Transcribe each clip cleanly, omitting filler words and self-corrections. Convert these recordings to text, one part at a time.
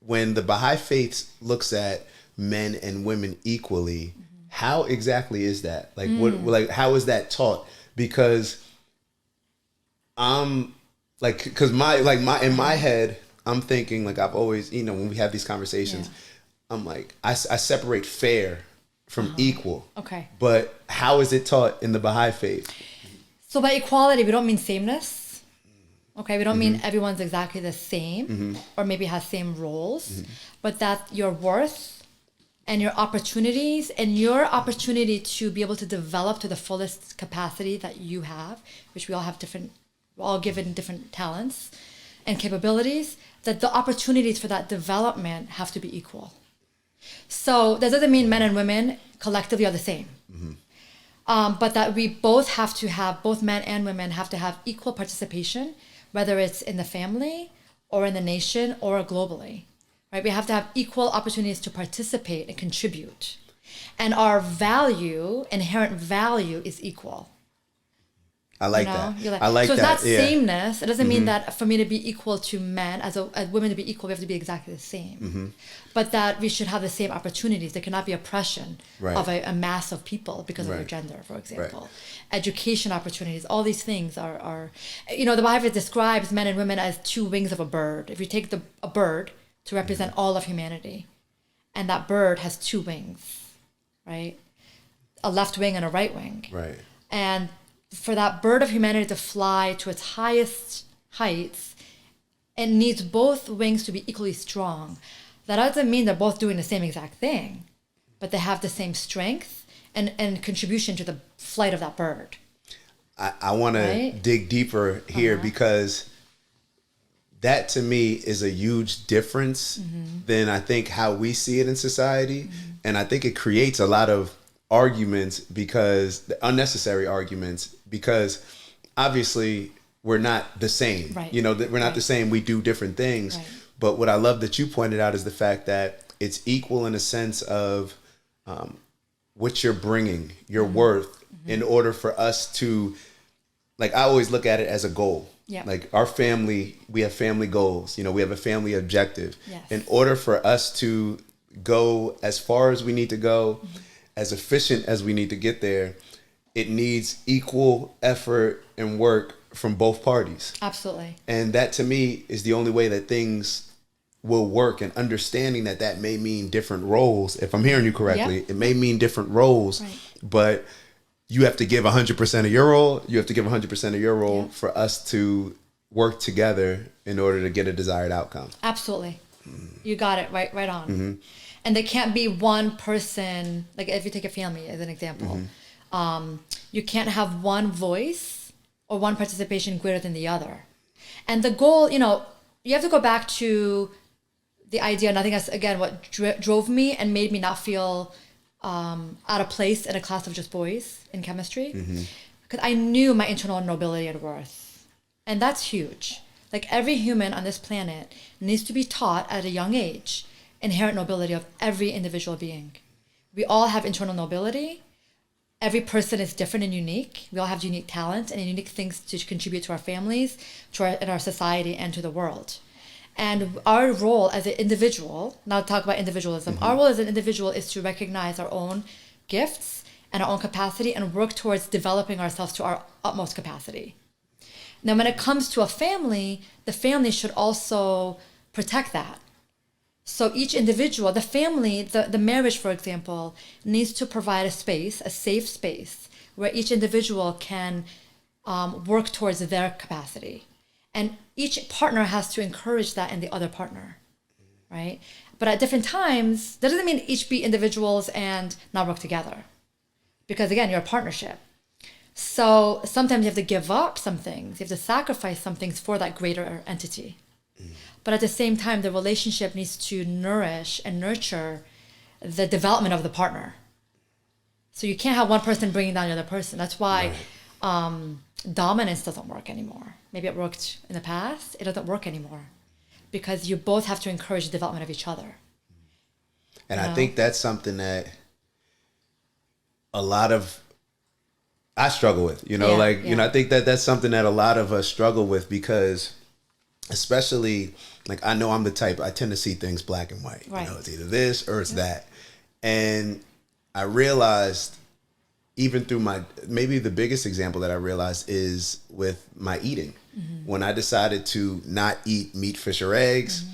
when the Bahá'í Faith looks at men and women equally, how exactly is that? Like, how is that taught? Because I'm like, because in my head, I'm thinking, like, I've always, when we have these conversations, I'm like, I separate fair from equal. Okay. But how is it taught in the Bahá'í Faith? So by equality, we don't mean sameness. Okay, we don't mean everyone's exactly the same or maybe has same roles, but that your worth and your opportunities and your opportunity to be able to develop to the fullest capacity that you have, which we all have different, we're all given different talents and capabilities, that the opportunities for that development have to be equal. So that doesn't mean men and women collectively are the same. But that we both have to have, both men and women have to have equal participation, whether it's in the family or in the nation or globally, right? We have to have equal opportunities to participate and contribute. And our value, inherent value, is equal. I like that. I like so that. So it's not sameness. It doesn't mean that for me to be equal to men, as women to be equal, we have to be exactly the same. But that we should have the same opportunities. There cannot be oppression of a mass of people because of their gender, for example. Education opportunities, all these things are the Bible describes men and women as two wings of a bird. If you take a bird to represent all of humanity, and that bird has two wings, right? A left wing and a right wing. Right. And for that bird of humanity to fly to its highest heights, it needs both wings to be equally strong. That doesn't mean they're both doing the same exact thing, but they have the same strength and contribution to the flight of that bird. I want to dig deeper here because that to me is a huge difference than I think how we see it in society. And I think it creates a lot of arguments, because unnecessary arguments, because obviously we're not the same. Right. We're not the same. We do different things. Right. But what I love that you pointed out is the fact that it's equal in a sense of what you're bringing, your worth, in order for us to, like, I always look at it as a goal. Yeah. Like our family, we have family goals. We have a family objective. Yes. In order for us to go as far as we need to go, as efficient as we need to get there, it needs equal effort and work from both parties. Absolutely. And that to me is the only way that things will work, and understanding that may mean different roles. If I'm hearing you correctly, it may mean different roles, but you have to give 100% of your role. You have to give 100% of your role for us to work together in order to get a desired outcome. Absolutely. You got it right on. And there can't be one person, like if you take a family as an example, you can't have one voice or one participation greater than the other. And the goal, you have to go back to the idea, and I think that's, again, what drove me and made me not feel out of place in a class of just boys in chemistry. Because I knew my internal nobility and worth. And that's huge. Like every human on this planet needs to be taught at a young age inherent nobility of every individual being. We all have internal nobility. Every person is different and unique. We all have unique talents and unique things to contribute to our families, in our society, and to the world. And our role as an individual, now talk about individualism, our role as an individual is to recognize our own gifts and our own capacity and work towards developing ourselves to our utmost capacity. Now, when it comes to a family, the family should also protect that. So each individual, the family, the marriage, for example, needs to provide a space, a safe space, where each individual can work towards their capacity. And each partner has to encourage that in the other partner, right? But at different times, that doesn't mean each be individuals and not work together. Because again, you're a partnership. So sometimes you have to give up some things. You have to sacrifice some things for that greater entity. But at the same time, the relationship needs to nourish and nurture the development of the partner. So you can't have one person bringing down the other person. That's why dominance doesn't work anymore. Maybe it worked in the past. It doesn't work anymore because you both have to encourage the development of each other. And I think that's something that I struggle with, I think that's something that a lot of us struggle with, because especially like I know I'm the type, I tend to see things black and white. Right. You know, it's either this or it's that. And I realized, even through maybe the biggest example that I realized is with my eating. When I decided to not eat meat, fish, or eggs,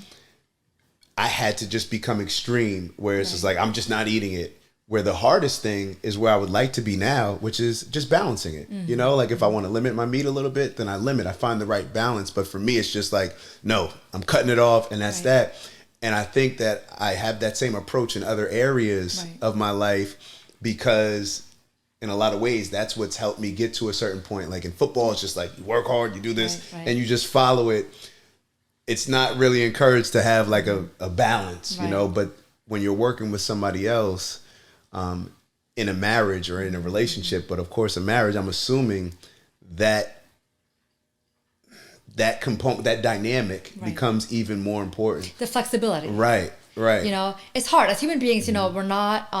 I had to just become extreme, where it's just like, I'm just not eating it. Where the hardest thing is where I would like to be now, which is just balancing it. You know, like if I want to limit my meat a little bit, then I find the right balance. But for me, it's just like, no, I'm cutting it off, and that's that. And I think that I have that same approach in other areas of my life, because in a lot of ways, that's what's helped me get to a certain point. Like in football, it's just like you work hard, you do this, and you just follow it. It's not really encouraged to have like a balance, you know, but when you're working with somebody else, in a marriage or in a relationship, but of course a marriage, I'm assuming that component, that dynamic becomes even more important. The flexibility. Right. You know, it's hard as human beings, you know, we're not,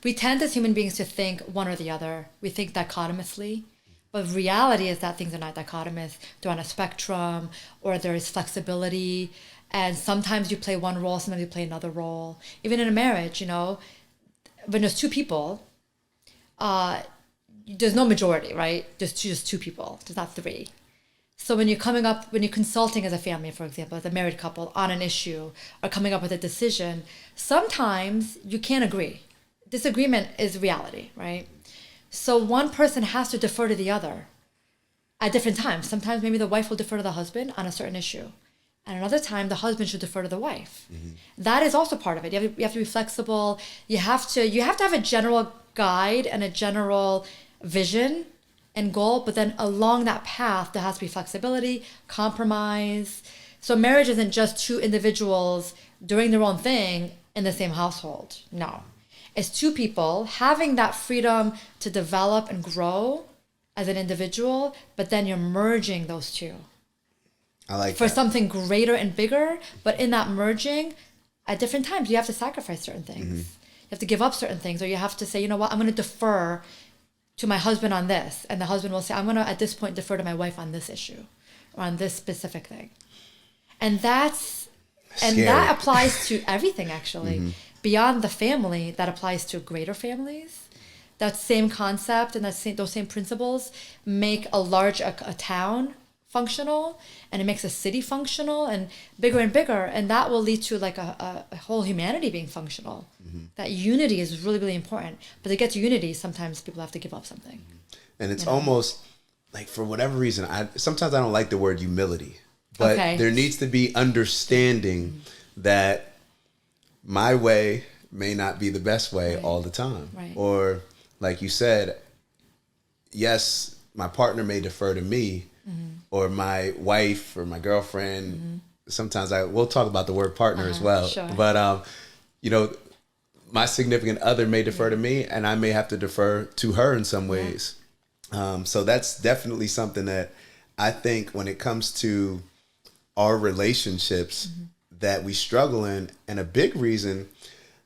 we tend as human beings to think one or the other. We think dichotomously, but reality is that things are not dichotomous. They're on a spectrum, or there is flexibility. And sometimes you play one role, sometimes you play another role. Even in a marriage, you know, when there's two people, there's no majority, right? There's just two people. There's not three. So when you're consulting as a family, for example, as a married couple on an issue or coming up with a decision, sometimes you can't agree. Disagreement is reality, right? So one person has to defer to the other at different times. Sometimes maybe the wife will defer to the husband on a certain issue. And another time, the husband should defer to the wife. That is also part of it. You have to be flexible. You have to have a general guide and a general vision and goal, but then along that path, there has to be flexibility, compromise. So marriage isn't just two individuals doing their own thing in the same household. No. It's two people having that freedom to develop and grow as an individual, but then you're merging those two. I like for that. Something greater and bigger, but in that merging, at different times, you have to sacrifice certain things. You have to give up certain things, or you have to say, you know what, I'm going to defer to my husband on this. And the husband will say, I'm going to, at this point, defer to my wife on this issue or on this specific thing. And that applies to everything, actually. Beyond the family, that applies to greater families. That same concept and those same principles make a town functional, and it makes a city functional and bigger, and that will lead to like a whole humanity being functional. That unity is really, really important. But to get to unity, sometimes people have to give up something. And it's almost like, for whatever reason, sometimes I don't like the word humility, but there needs to be understanding that my way may not be the best way all the time. Or like you said, yes, my partner may defer to me, or my wife or my girlfriend. Sometimes we'll talk about the word partner as well. Sure. But, you know, my significant other may defer to me, and I may have to defer to her in some ways. So that's definitely something that I think when it comes to our relationships that we struggle in, and a big reason,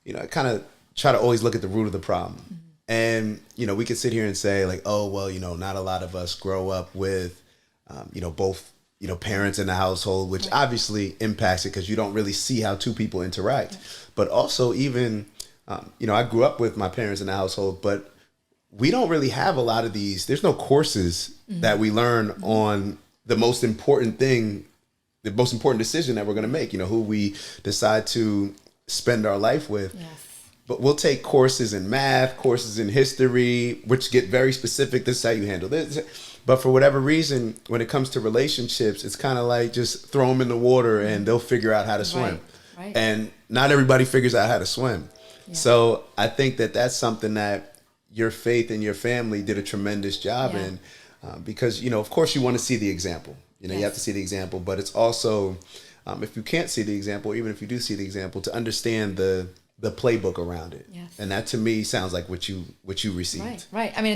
you know, I kind of try to always look at the root of the problem. And, you know, we could sit here and say like, oh, well, you know, not a lot of us grow up with, you know, both, you know, parents in the household, which obviously impacts it because you don't really see how two people interact. But also even, you know, I grew up with my parents in the household, but we don't really have a lot of these. There's no courses that we learn on the most important thing, the most important decision that we're going to make, you know, who we decide to spend our life with. But we'll take courses in math, courses in history, which get very specific. This is how you handle this. But for whatever reason, when it comes to relationships, it's kind of like just throw them in the water and they'll figure out how to swim. And not everybody figures out how to swim. So I think that that's something that your faith and your family did a tremendous job in, because, you know, of course you want to see the example. You know, you have to see the example, but it's also, if you can't see the example, even if you do see the example, to understand the playbook around it. And that to me sounds like what you received. Right. I mean,